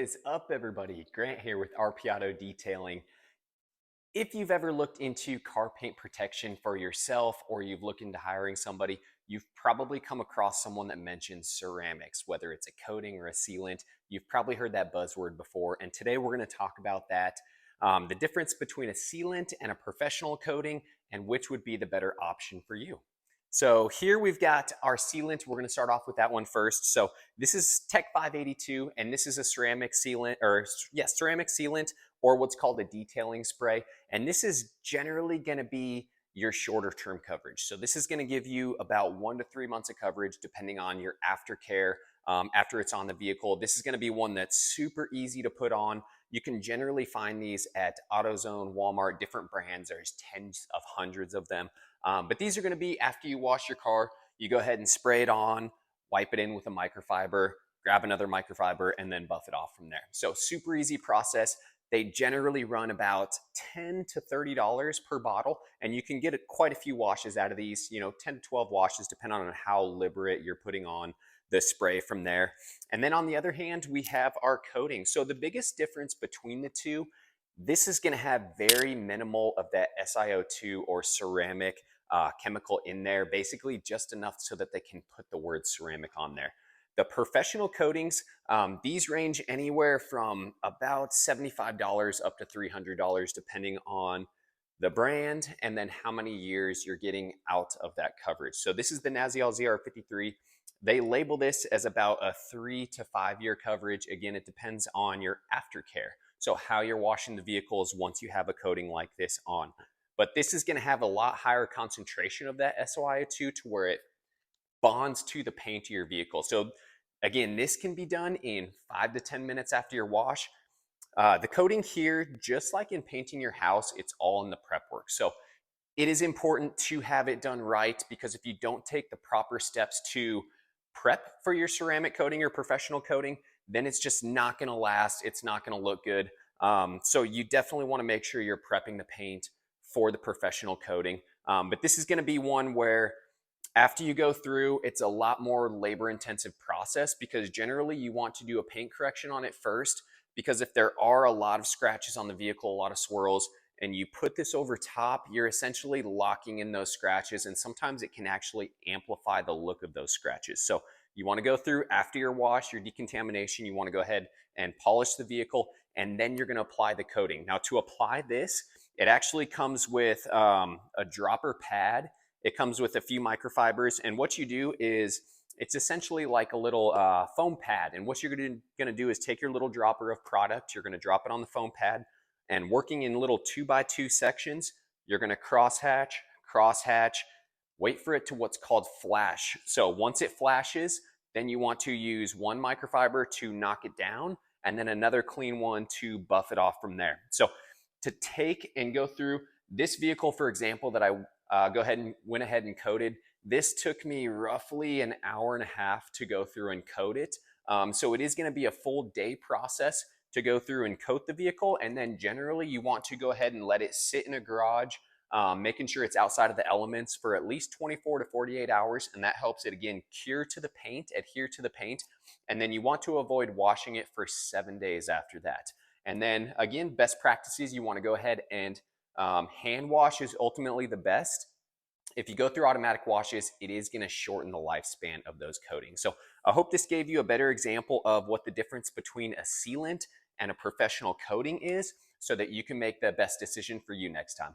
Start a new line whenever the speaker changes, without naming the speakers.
is up, everybody? Grant here with RP Auto Detailing. If you've ever looked into car paint protection for yourself or you've looked into hiring somebody, you've probably come across someone that mentions ceramics, whether it's a coating or a sealant. You've probably heard that buzzword before, and today we're going to talk about that, the difference between a sealant and a professional coating, and which would be the better option for you. So here we've got our sealant. We're going to start off with that one first. So this is Tech 582, and this is a ceramic sealant, or yes, ceramic sealant, or what's called a detailing spray. And this is generally going to be your shorter term coverage. So this is going to give you about 1 to 3 months of coverage, depending on your aftercare after it's on the vehicle. This is going to be one that's super easy to put on. You can generally find these at AutoZone, Walmart, different brands. There's tens of hundreds of them. But these are going to be after you wash your car, you go ahead and spray it on, wipe it in with a microfiber, grab another microfiber, and then buff it off from there. So super easy process. They generally run about $10 to $30 per bottle, and you can get quite a few washes out of these, 10 to 12 washes, depending on how liberal you're putting on the spray from there. And then on the other hand, we have our coating. So the biggest difference between the two, this is going to have very minimal of that SiO2 or ceramic chemical in there, basically just enough so that they can put the word ceramic on there. The professional coatings, these range anywhere from about $75 up to $300, depending on the brand and then how many years you're getting out of that coverage. So this is the Nazial ZR53. They label this as about a 3 to 5 year coverage. Again, it depends on your aftercare. So how you're washing the vehicles once you have a coating like this on. But this is going to have a lot higher concentration of that SiO2 to where it bonds to the paint of your vehicle. So again, this can be done in 5 to 10 minutes after your wash. The coating here, just like in painting your house, it's all in the prep work. So it is important to have it done right, because if you don't take the proper steps to prep for your ceramic coating or professional coating, then it's just not going to last. It's not going to look good. So you definitely want to make sure you're prepping the paint for the professional coating. But this is going to be one where after you go through, it's a lot more labor intensive process, because generally you want to do a paint correction on it first, because if there are a lot of scratches on the vehicle, a lot of swirls, and you put this over top, you're essentially locking in those scratches, and sometimes it can actually amplify the look of those scratches. So you want to go through after your wash, your decontamination, you want to go ahead and polish the vehicle, and then you're going to apply the coating. Now, to apply this, it actually comes with a dropper pad. It comes with a few microfibers, and what you do is it's essentially like a little foam pad. And what you're going to do is take your little dropper of product, you're going to drop it on the foam pad, and working in little 2x2 sections, you're going to crosshatch, wait for it to what's called flash. So once it flashes, then you want to use one microfiber to knock it down, and then another clean one to buff it off from there. So to take and go through this vehicle, for example, that I went ahead and coated, this took me roughly an hour and a half to go through and coat it. So it is going to be a full day process to go through and coat the vehicle. And then generally you want to go ahead and let it sit in a garage, making sure it's outside of the elements for at least 24 to 48 hours. And that helps it, again, adhere to the paint. And then you want to avoid washing it for 7 days after that. And then again, best practices, you want to go ahead and hand wash is ultimately the best. If you go through automatic washes, it is going to shorten the lifespan of those coatings. So I hope this gave you a better example of what the difference between a sealant and a professional coating is, so that you can make the best decision for you next time.